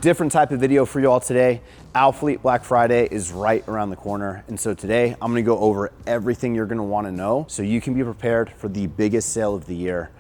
Different type of video for you all today. Alphalete Black Friday is right around the corner. And so today I'm gonna go over everything you're gonna wanna know so you can be prepared for the biggest sale of the year.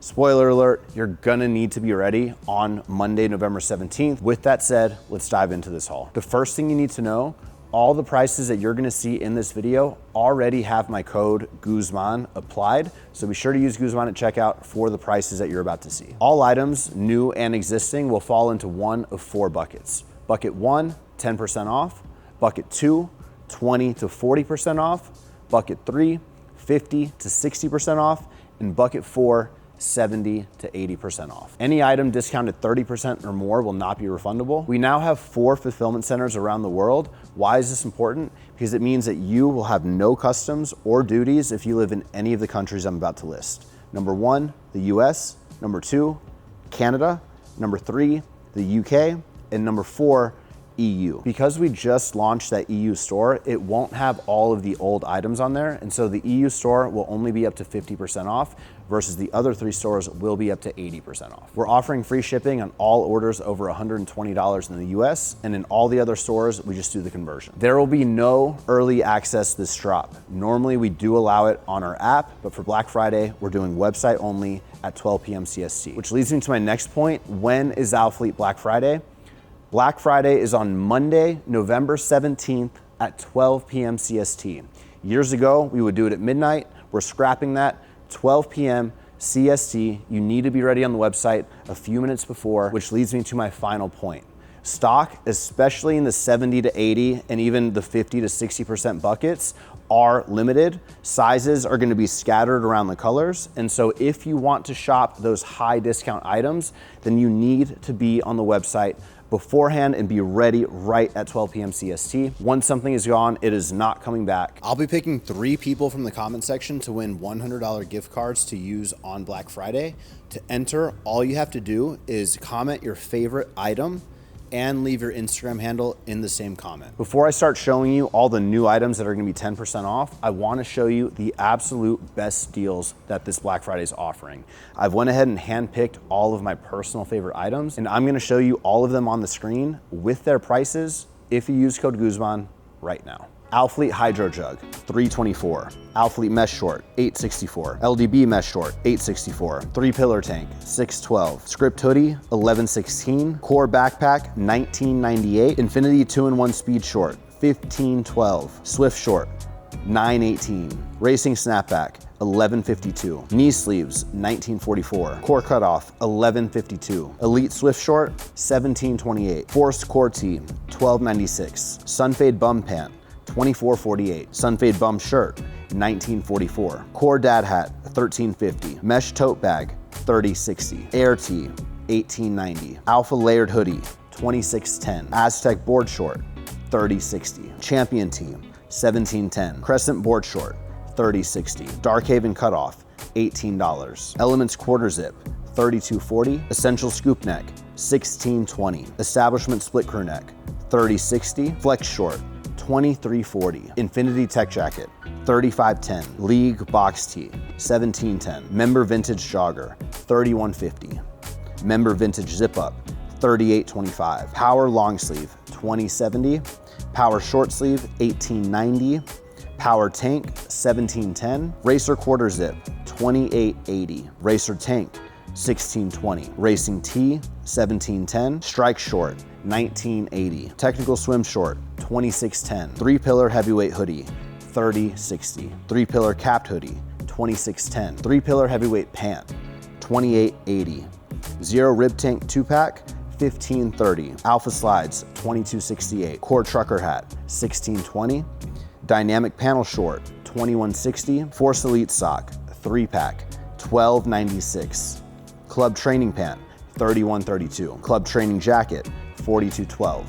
Spoiler alert, you're gonna need to be ready on Monday, November 17th. With that said, let's dive into this haul. The first thing you need to know, all the prices that you're gonna see in this video already have my code Guzman applied. So be sure to use Guzman at checkout for the prices that you're about to see. All items, new and existing, will fall into one of four buckets. Bucket 1, 10% off. Bucket 2, 20 to 40% off. Bucket 3, 50 to 60% off. And bucket 4, 70 to 80% off. Any item discounted 30% or more will not be refundable. We now have 4 fulfillment centers around the world. Why is this important? Because it means that you will have no customs or duties if you live in any of the countries I'm about to list. Number 1, the US. Number 2, Canada. Number 3, the UK. And number 4, EU. Because we just launched that EU store, it won't have all of the old items on there. And so the EU store will only be up to 50% off versus the other 3 stores will be up to 80% off. We're offering free shipping on all orders over $120 in the US, and in all the other stores, we just do the conversion. There will be no early access this drop. Normally we do allow it on our app, but for Black Friday, we're doing website only at 12 p.m. CST. Which leads me to my next point. When is Alphalete Black Friday? Black Friday is on Monday, November 17th at 12 p.m. CST. Years ago, we would do it at midnight. We're scrapping that. 12 p.m. CST. You need to be ready on the website a few minutes before, which leads me to my final point. Stock, especially in the 70 to 80 and even the 50 to 60% buckets, are limited. Sizes are gonna be scattered around the colors. And so if you want to shop those high discount items, then you need to be on the website beforehand and be ready right at 12 p.m. CST. Once something is gone, it is not coming back. I'll be picking 3 people from the comment section to win $100 gift cards to use on Black Friday. To enter, all you have to do is comment your favorite item and leave your Instagram handle in the same comment. Before I start showing you all the new items that are gonna be 10% off, I wanna show you the absolute best deals that this Black Friday is offering. I've went ahead and handpicked all of my personal favorite items, and I'm gonna show you all of them on the screen with their prices if you use code Guzman right now. Alphalete Hydro Jug, $324. Alphalete Mesh Short, $864. LDB Mesh Short, $864. 3-Pillar Tank, $612. Script Hoodie, $1116. Core Backpack, $1998. Infinity 2-in-1 Speed Short, $1512. Swift Short, $918. Racing Snapback, $1152. Knee Sleeves, $1944. Core Cutoff, $1152. Elite Swift Short, $1728. Forced Core Tee, $1296. Sunfade Bum Pant, $2448. Sunfade Bum Shirt, $1944. Core Dad Hat, $1350. Mesh Tote Bag, $3060. Air Tee, $1890. Alpha Layered Hoodie, $2610. Aztec Board Short, $3060. Champion Team, $1710. Crescent Board Short, $3060. Dark Haven Cutoff, $18. Elements Quarter Zip, $3240. Essential Scoop Neck, $1620. Establishment Split Crew Neck, $3060. Flex Short, $2340. Infinity Tech Jacket, $3510. League Box Tee, $1710. Member Vintage Jogger, $3150. Member Vintage Zip Up, $3825. Power Long Sleeve, $2070. Power Short Sleeve, $1890. Power Tank, $1710. Racer Quarter Zip, $2880. Racer Tank, $1620. Racing Tee, $1710. Strike Short, $1980. Technical Swim Short, $2610. 3-Pillar Heavyweight Hoodie, $3060. 3-Pillar Capped Hoodie, $2610. 3-Pillar Heavyweight Pant, $2880. Zero Rib Tank 2-Pack, $1530. Alpha Slides, $2268. Core Trucker Hat, $1620. Dynamic Panel Short, $2160. Force Elite Sock, 3-Pack, $1296. Club Training Pant, $3132. Club Training Jacket, $4212.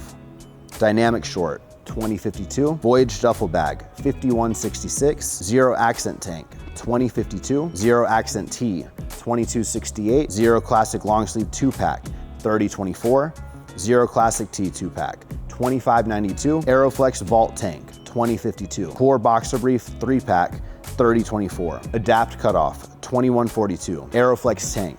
Dynamic Short, $2052. Voyage Duffel Bag, $5166. Zero Accent Tank, $2052. Zero Accent Tee, $2268. Zero Classic Long Sleeve 2-Pack, $3024. Zero Classic Tee 2-Pack, $2592. Aeroflex Vault Tank, $2052. Core Boxer Brief 3-Pack, $3024. Adapt Cutoff, $2142. Aeroflex Tank,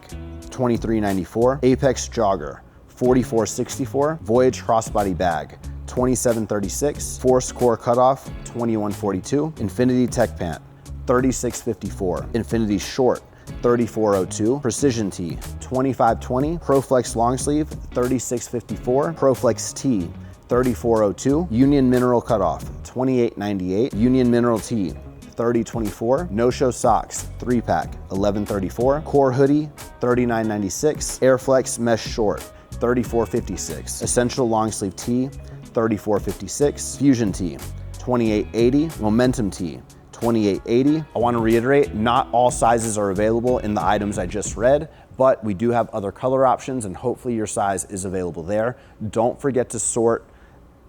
$2394. Apex Jogger, $44.64. Voyage crossbody bag, $27.36. Force core cutoff, $21.42. Infinity tech pant, $36.54. Infinity short, $34.02. Precision tee, $25.20. ProFlex long sleeve, $36.54. ProFlex tee, $34.02. Union mineral cutoff, $28.98. Union mineral tee, $30.24. No-show socks, 3-pack, $11.34. Core hoodie, $39.96. Airflex mesh short, $34.56. Essential long sleeve tee, $34.56. Fusion tee, $28.80. Momentum tee, $28.80. I want to reiterate, not all sizes are available in the items I just read, but we do have other color options and hopefully your size is available there. Don't forget to sort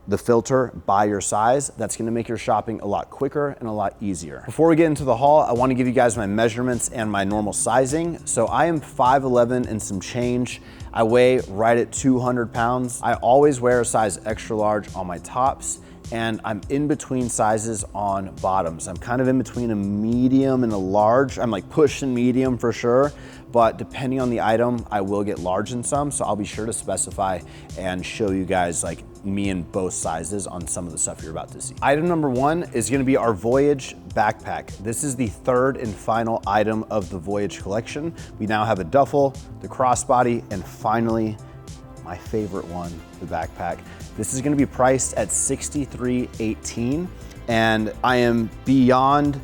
the filter by your size. That's gonna make your shopping a lot quicker and a lot easier. Before we get into the haul, I wanna give you guys my measurements and my normal sizing. So I am 5'11" and some change. I weigh right at 200 pounds. I always wear a size extra large on my tops, and I'm in between sizes on bottoms. I'm kind of in between a medium and a large. I'm like pushing medium for sure, but depending on the item, I will get large in some, so I'll be sure to specify and show you guys like me in both sizes on some of the stuff you're about to see. Item number one is gonna be our Voyage backpack. This is the third and final item of the Voyage collection. We now have a duffel, the crossbody, and finally, my favorite one, the backpack. This is gonna be priced at $63.18, and I am beyond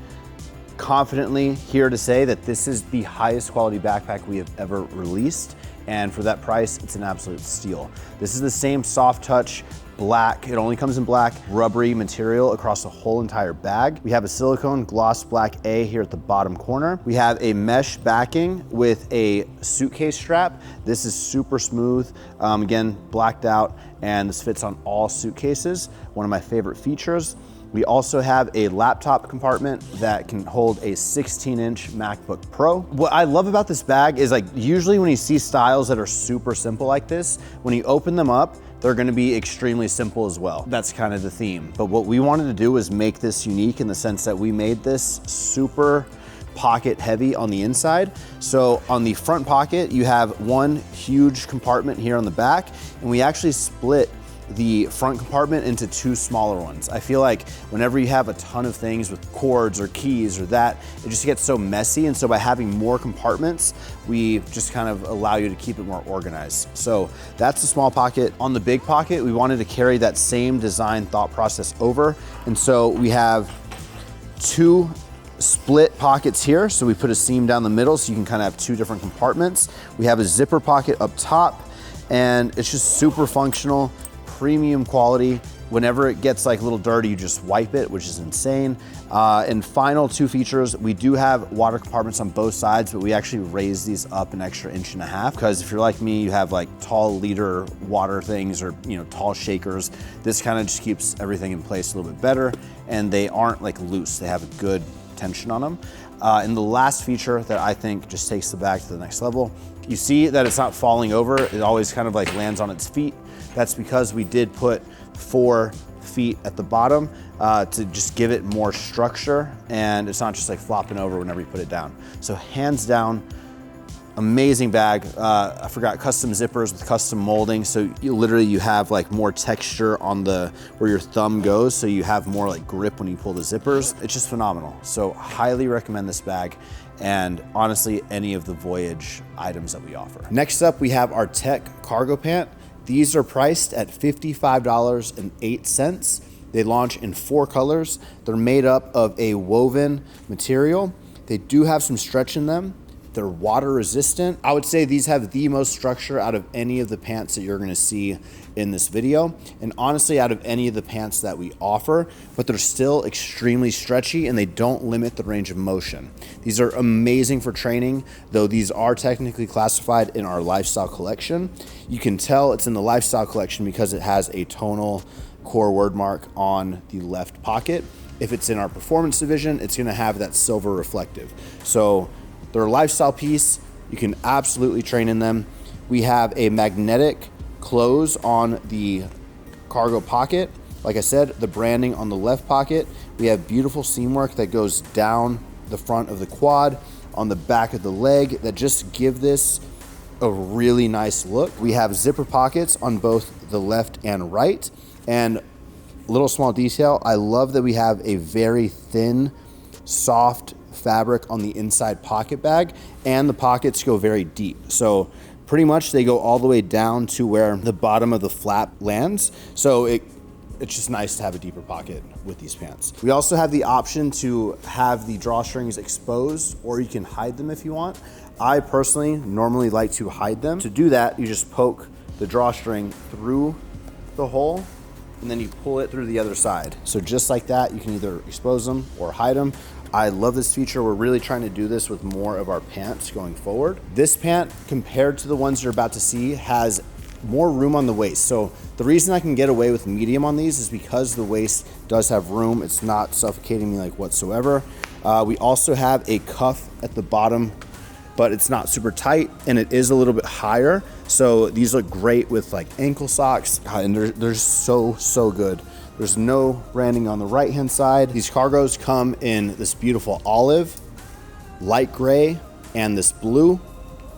confidently here to say that this is the highest quality backpack we have ever released, and for that price, it's an absolute steal. This is the same soft touch black, it only comes in black, rubbery material across the whole entire bag. We have a silicone gloss black A here at the bottom corner. We have a mesh backing with a suitcase strap. This is super smooth, again, blacked out, and this fits on all suitcases. One of my favorite features. We also have a laptop compartment that can hold a 16-inch MacBook Pro. What I love about this bag is like, usually when you see styles that are super simple like this, when you open them up, they're gonna be extremely simple as well. That's kind of the theme. But what we wanted to do was make this unique in the sense that we made this super pocket heavy on the inside. So on the front pocket, you have one huge compartment here on the back, and we actually split the front compartment into two smaller ones. I feel like whenever you have a ton of things with cords or keys or that, it just gets so messy. And so by having more compartments, we just kind of allow you to keep it more organized. So that's the small pocket. On the big pocket, we wanted to carry that same design thought process over. And so we have two split pockets here. So we put a seam down the middle so you can kind of have two different compartments. We have a zipper pocket up top, and it's just super functional, premium quality. Whenever it gets like a little dirty, you just wipe it, which is insane. And final two features, we do have water compartments on both sides, but we actually raise these up an extra 1.5 inches, because if you're like me, you have like tall liter water things or tall shakers. This kind of just keeps everything in place a little bit better, and they aren't like loose. They have a good tension on them. And the last feature that I think just takes the bag to the next level, you see that it's not falling over. It always kind of like lands on its feet. That's because we did put 4 feet at the bottom to just give it more structure, and it's not just like flopping over whenever you put it down. So hands down, amazing bag. I forgot custom zippers with custom molding. So you have like more texture on where your thumb goes. So you have more like grip when you pull the zippers. It's just phenomenal. So highly recommend this bag, and honestly, any of the Voyage items that we offer. Next up, we have our Tech cargo pant. These are priced at $55.08. They launch in 4 colors. They're made up of a woven material. They do have some stretch in them. They're water resistant. I would say these have the most structure out of any of the pants that you're gonna see in this video, and honestly out of any of the pants that we offer, but they're still extremely stretchy and they don't limit the range of motion. These are amazing for training, though these are technically classified in our lifestyle collection. You can tell it's in the lifestyle collection because it has a tonal core word mark on the left pocket. If it's in our performance division, it's gonna have that silver reflective. So they're a lifestyle piece. You can absolutely train in them. We have a magnetic close on the cargo pocket. Like I said, the branding on the left pocket. We have beautiful seam work that goes down the front of the quad, on the back of the leg, that just give this a really nice look. We have zipper pockets on both the left and right. And little small detail, I love that we have a very thin, soft fabric on the inside pocket bag, and the pockets go very deep. So pretty much they go all the way down to where the bottom of the flap lands. So it's just nice to have a deeper pocket with these pants. We also have the option to have the drawstrings exposed, or you can hide them if you want. I personally normally like to hide them. To do that, you just poke the drawstring through the hole and then you pull it through the other side. So just like that, you can either expose them or hide them. I love this feature. We're really trying to do this with more of our pants going forward. This pant, compared to the ones you're about to see, has more room on the waist. So the reason I can get away with medium on these is because the waist does have room. It's not suffocating me like whatsoever. We also have a cuff at the bottom, but it's not super tight and it is a little bit higher. So these look great with like ankle socks, and they're so good. There's no branding on the right-hand side. These cargos come in this beautiful olive, light gray, and this blue,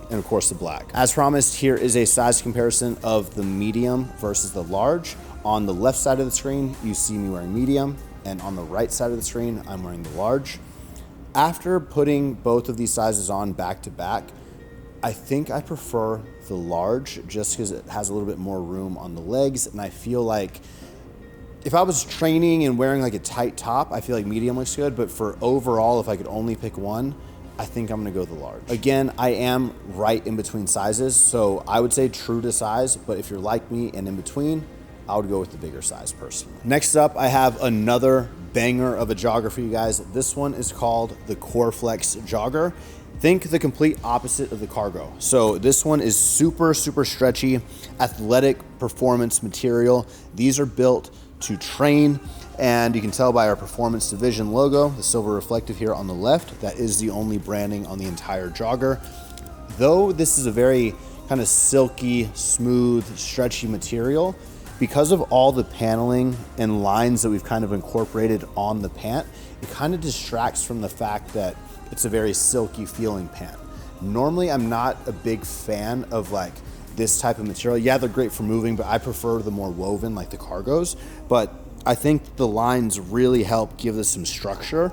and of course the black. As promised, here is a size comparison of the medium versus the large. On the left side of the screen, you see me wearing medium, and on the right side of the screen, I'm wearing the large. After putting both of these sizes on back to back, I think I prefer the large just because it has a little bit more room on the legs, and I feel like if I was training and wearing like a tight top, I feel like medium looks good, but for overall, if I could only pick one, I think I'm gonna go the large. Again, I am right in between sizes, so I would say true to size, but if you're like me and in between, I would go with the bigger size personally. Next up, I have another banger of a jogger for you guys. This one is called the Coreflex Jogger. Think the complete opposite of the cargo. So this one is super stretchy, athletic performance material. These are built to train, and you can tell by our performance division logo, the silver reflective here on the left, that is the only branding on the entire jogger. Though this is a very kind of silky, smooth, stretchy material, because of all the paneling and lines that we've kind of incorporated on the pant, it kind of distracts from the fact that it's a very silky feeling pant. Normally, I'm not a big fan of like this type of material. Yeah, they're great for moving, but I prefer the more woven, like the cargos. But I think the lines really help give this some structure,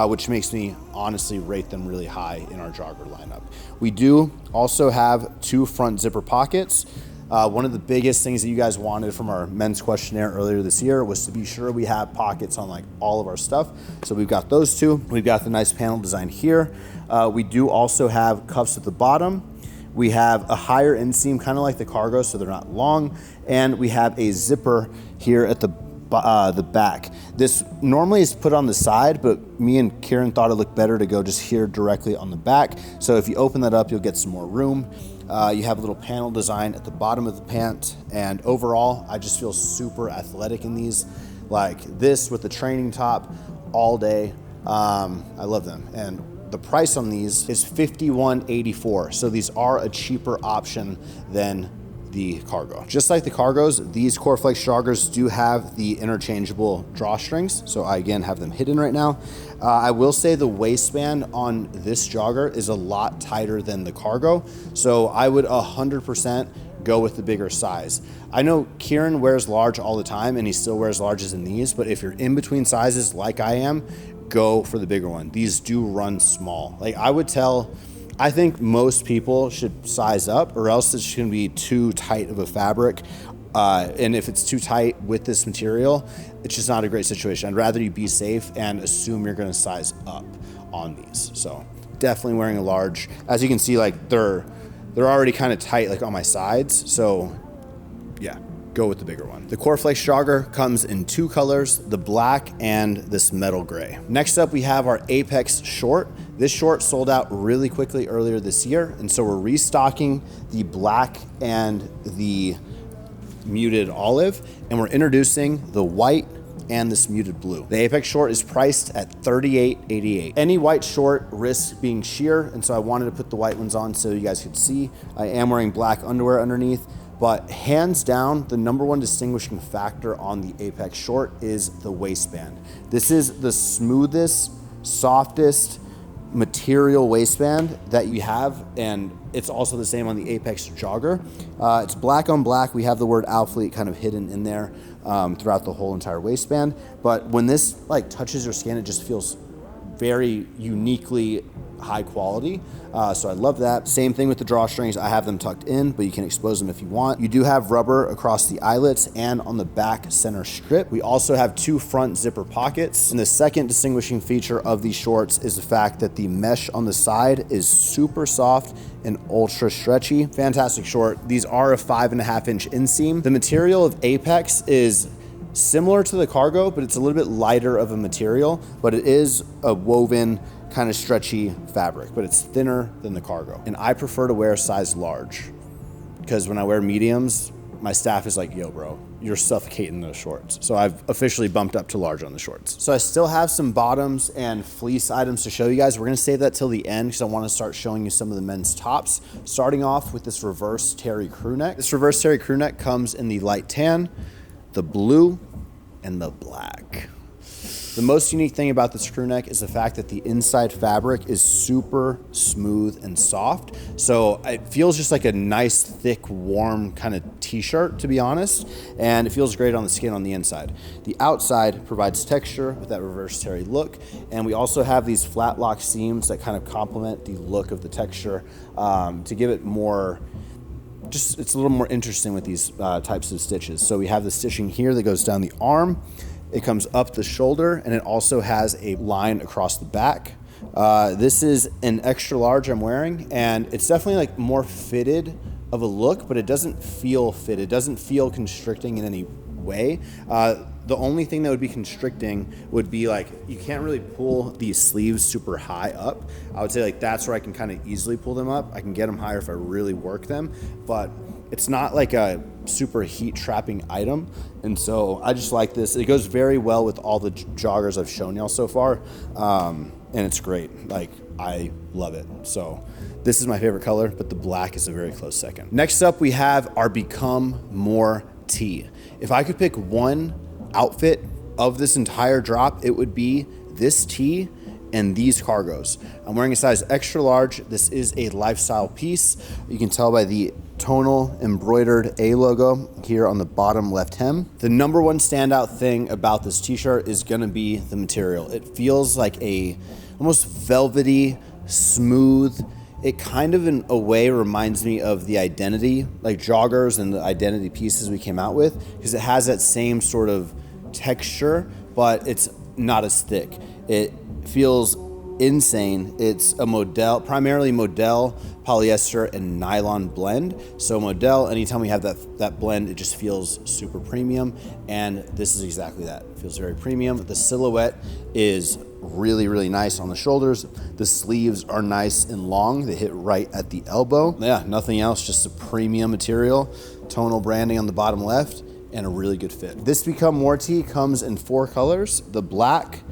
which makes me honestly rate them really high in our jogger lineup. We do also have two front zipper pockets. One of the biggest things that you guys wanted from our men's questionnaire earlier this year was to be sure we have pockets on like all of our stuff. So we've got those two. We've got the nice panel design here. We do also have cuffs at the bottom. We have a higher inseam, kind of like the cargo, so they're not long. And we have a zipper here at the back. This normally is put on the side, but me and Kieran thought it looked better to go just here directly on the back. So if you open that up, you'll get some more room. You have a little panel design at the bottom of the pant, and overall, I just feel super athletic in these. Like this with the training top all day. I love them. And the price on these is $51.84. So these are a cheaper option than the cargo. Just like the cargos, these Coreflex joggers do have the interchangeable drawstrings. So I again have them hidden right now. I will say the waistband on this jogger is a lot tighter than the cargo. So I would 100% go with the bigger size. I know Kieran wears large all the time and he still wears larges in these, but if you're in between sizes like I am, go for the bigger one. These do run small. Like I think most people should size up, or else it's gonna be too tight of a fabric. And if it's too tight with this material, it's just not a great situation. I'd rather you be safe and assume you're gonna size up on these. So definitely wearing a large. As you can see, like they're already kind of tight like on my sides. So yeah, go with the bigger one. The Coreflex jogger comes in two colors, the black and this metal gray. Next up, we have our Apex short. This short sold out really quickly earlier this year, and so we're restocking the black and the muted olive, and we're introducing the white and this muted blue. The Apex short is priced at $38.88. Any white short risks being sheer, and so I wanted to put the white ones on so you guys could see. I am wearing black underwear underneath, but hands down, the number one distinguishing factor on the Apex short is the waistband. This is the smoothest, softest, material waistband that you have, and it's also the same on the Apex jogger. It's black on black. We have the word Alphalete kind of hidden in there throughout the whole entire waistband. But when this like touches your skin, it just feels very uniquely high quality. So I love that. Same thing with the drawstrings. I have them tucked in, but you can expose them if you want. You do have rubber across the eyelets and on the back center strip. We also have 2 front zipper pockets. And the second distinguishing feature of these shorts is the fact that the mesh on the side is super soft and ultra stretchy. Fantastic short. These are a 5.5-inch inseam. The material of Apex is similar to the cargo, but it's a little bit lighter of a material, but it is a woven kind of stretchy fabric, but it's thinner than the cargo. And I prefer to wear a size large because when I wear mediums, my staff is like, yo bro, you're suffocating those shorts. So I've officially bumped up to large on the shorts. So I still have some bottoms and fleece items to show you guys. We're gonna save that till the end because I wanna start showing you some of the men's tops, starting off with this reverse terry crew neck. This reverse terry crew neck comes in the light tan, the blue, and the black. The most unique thing about this crew neck is the fact that the inside fabric is super smooth and soft. So it feels just like a nice, thick, warm kind of t-shirt, to be honest. And it feels great on the skin on the inside. The outside provides texture with that reverse terry look. And we also have these flat lock seams that kind of complement the look of the texture to give it more, just it's a little more interesting with these types of stitches. So we have the stitching here that goes down the arm. It comes up the shoulder, and it also has a line across the back. This is an extra large I'm wearing, and it's definitely like more fitted of a look, but it doesn't feel fitted. It doesn't feel constricting in any way. The only thing that would be constricting would be like, you can't really pull these sleeves super high up. I would say like that's where I can kind of easily pull them up. I can get them higher if I really work them, but it's not like a super heat trapping item. And so I just like this. It goes very well with all the joggers I've shown y'all so far. And it's great. Like, I love it. So this is my favorite color, but the black is a very close second. Next up, we have our Become More tee. If I could pick one outfit of this entire drop, it would be this tee and these cargos. I'm wearing a size extra large. This is a lifestyle piece. You can tell by the tonal embroidered A logo here on the bottom left hem. The number one standout thing about this t-shirt is gonna be the material. It feels like a almost velvety, smooth. It kind of in a way reminds me of the Identity, like joggers and the Identity pieces we came out with, because it has that same sort of texture, but it's not as thick. It feels insane. It's a modal, primarily modal, polyester, and nylon blend. So modal, anytime we have that blend, it just feels super premium. And this is exactly that. It feels very premium. The silhouette is really, really nice on the shoulders. The sleeves are nice and long. They hit right at the elbow. Yeah, nothing else, just a premium material. Tonal branding on the bottom left and a really good fit. This Become More tee comes in 4 colors: the black,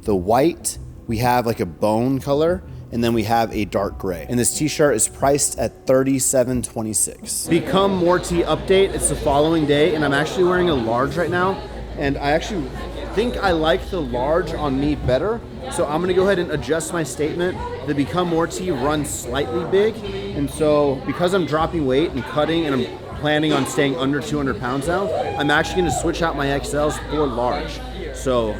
the white, we have like a bone color, and then we have a dark gray. And this t-shirt is priced at $37.26. Become More tee update. It's the following day, and I'm actually wearing a large right now. And I actually think I like the large on me better. So I'm gonna go ahead and adjust my statement. The Become More tee runs slightly big. And so because I'm dropping weight and cutting and I'm planning on staying under 200 pounds now, I'm actually gonna switch out my XLs for large. So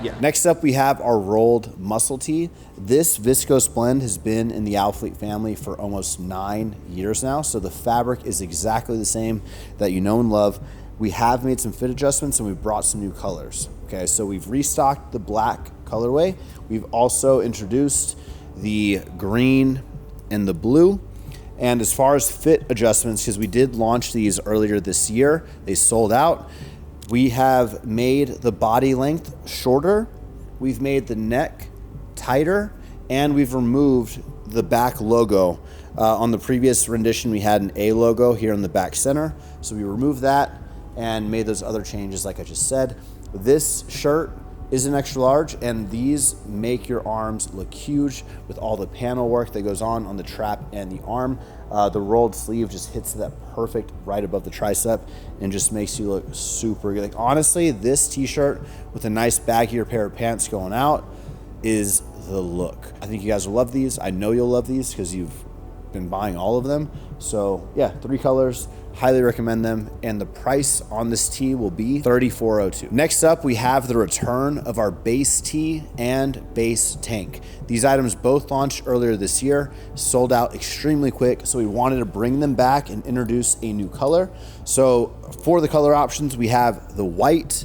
yeah. Next up, we have our rolled muscle tee. This viscose blend has been in the Alphalete family for almost 9 years now. So the fabric is exactly the same that you know and love. We have made some fit adjustments and we've brought some new colors. Okay, so we've restocked the black colorway. We've also introduced the green and the blue. And as far as fit adjustments, because we did launch these earlier this year, they sold out. We have made the body length shorter, we've made the neck tighter, and we've removed the back logo. On the previous rendition, we had an A logo here in the back center. So we removed that and made those other changes like I just said. This shirt is an extra large, and these make your arms look huge with all the panel work that goes on the trap and the arm. The rolled sleeve just hits that perfect right above the tricep and just makes you look super good. Like honestly, this t-shirt with a nice baggier pair of pants going out, is the look. I think you guys will love these. I know you'll love these because you've been buying all of them. So yeah, 3 colors, highly recommend them. And the price on this tee will be $34.02. Next up, we have the return of our base tee and base tank. These items both launched earlier this year, sold out extremely quick. So we wanted to bring them back and introduce a new color. So for the color options, we have the white,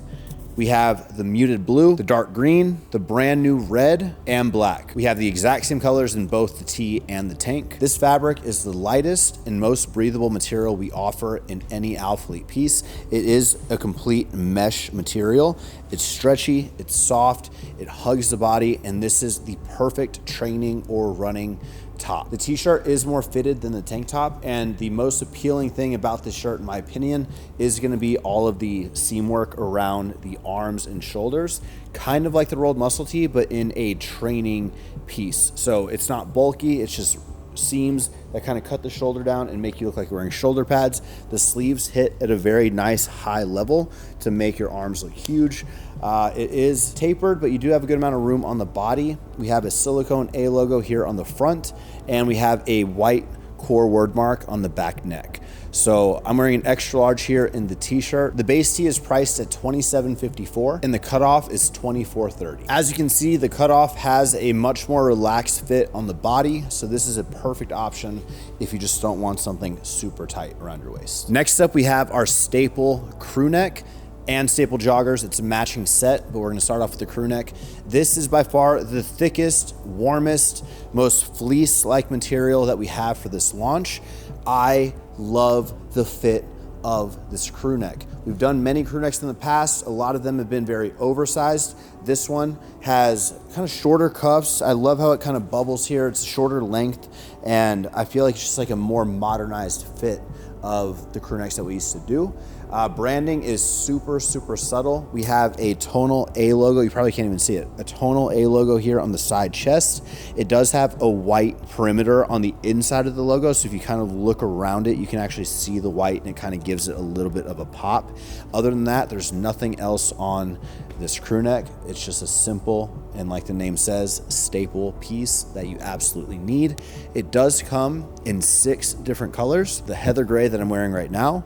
we have the muted blue, the dark green, the brand new red, and black. We have the exact same colors in both the tee and the tank. This fabric is the lightest and most breathable material we offer in any Alphalete piece. It is a complete mesh material. It's stretchy, it's soft, it hugs the body, and this is the perfect training or running top. The t-shirt is more fitted than the tank top, and the most appealing thing about this shirt, in my opinion, is going to be all of the seam work around the arms and shoulders, kind of like the rolled muscle tee, but in a training piece. So it's not bulky, it's just seams that kind of cut the shoulder down and make you look like you're wearing shoulder pads. The sleeves hit at a very nice high level to make your arms look huge. It is tapered, but you do have a good amount of room on the body. We have a silicone A logo here on the front, and we have a white core word mark on the back neck. So I'm wearing an extra large here in the t-shirt. The base tee is priced at $27.54 and the cutoff is $24.30. As you can see, the cutoff has a much more relaxed fit on the body. So this is a perfect option if you just don't want something super tight around your waist. Next up, we have our staple crew neck and staple joggers. It's a matching set, but we're gonna start off with the crew neck. This is by far the thickest, warmest, most fleece-like material that we have for this launch. I love the fit of this crew neck. We've done many crew necks in the past. A lot of them have been very oversized. This one has kind of shorter cuffs. I love how it kind of bubbles here. It's shorter length, and I feel like it's just like a more modernized fit of the crew necks that we used to do. Branding is super, super subtle. We have a tonal A logo. You probably can't even see it. A tonal A logo here on the side chest. It does have a white perimeter on the inside of the logo. So if you kind of look around it, you can actually see the white, and it kind of gives it a little bit of a pop. Other than that, there's nothing else on this crew neck. It's just a simple, and like the name says, staple piece that you absolutely need. It does come in 6 different colors. The heather gray that I'm wearing right now.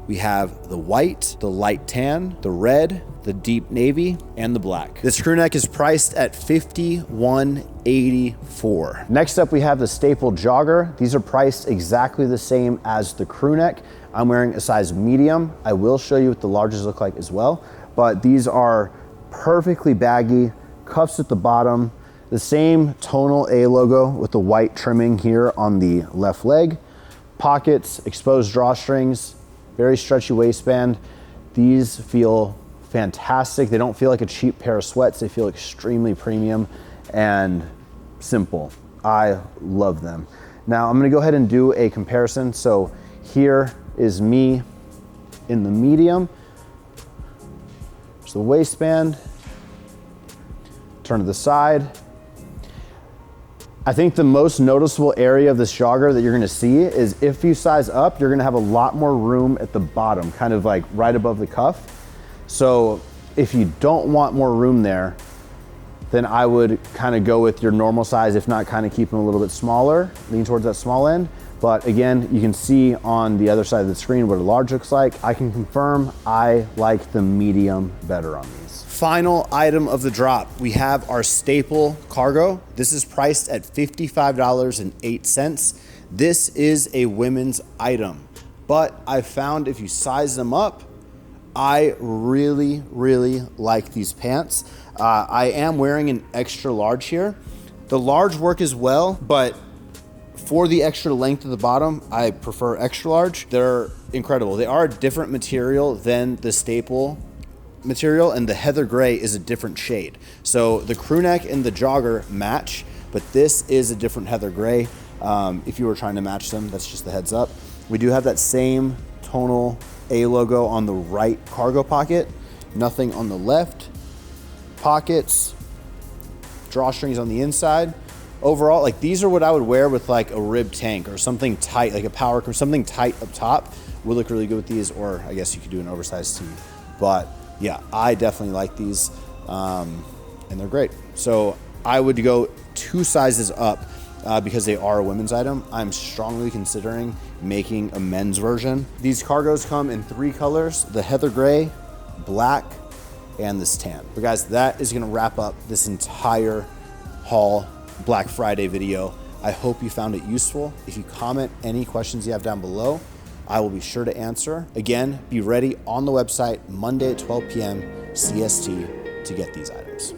We have the white, the light tan, the red, the deep navy, and the black. This crew neck is priced at $51.84. Next up, we have the staple jogger. These are priced exactly the same as the crew neck. I'm wearing a size medium. I will show you what the larges look like as well, but these are perfectly baggy, cuffs at the bottom, the same tonal A logo with the white trimming here on the left leg, pockets, exposed drawstrings, very stretchy waistband. These feel fantastic. They don't feel like a cheap pair of sweats. They feel extremely premium and simple. I love them. Now I'm gonna go ahead and do a comparison. So here is me in the medium. There's the waistband. Turn to the side. I think the most noticeable area of this jogger that you're gonna see is if you size up, you're gonna have a lot more room at the bottom, kind of like right above the cuff. So if you don't want more room there, then I would kind of go with your normal size, if not kind of keep them a little bit smaller, lean towards that small end. But again, you can see on the other side of the screen what a large looks like. I can confirm I like the medium better on these. Final item of the drop, we have our staple cargo. This is priced at $55.08. This is a women's item, but I found if you size them up, I really, really like these pants. I am wearing an extra large here. The large work as well, but for the extra length at the bottom, I prefer extra large. They're incredible. They are a different material than the staple material, and the heather gray is a different shade. So the crew neck and the jogger match, but this is a different heather gray. If you were trying to match them, that's just the heads up. We do have that same tonal A logo on the right cargo pocket, nothing on the left. Pockets, drawstrings on the inside. Overall, like these are what I would wear with like a rib tank or something tight, like a power, something tight up top would look really good with these, or I guess you could do an oversized tee. But yeah, I definitely like these and they're great. So I would go 2 sizes up because they are a women's item. I'm strongly considering making a men's version. These cargos come in 3 colors, the heather gray, black, and this tan. But guys, that is gonna wrap up this entire haul Black Friday video. I hope you found it useful. If you comment any questions you have down below, I will be sure to answer. Again, be ready on the website Monday at 12 p.m. CST to get these items.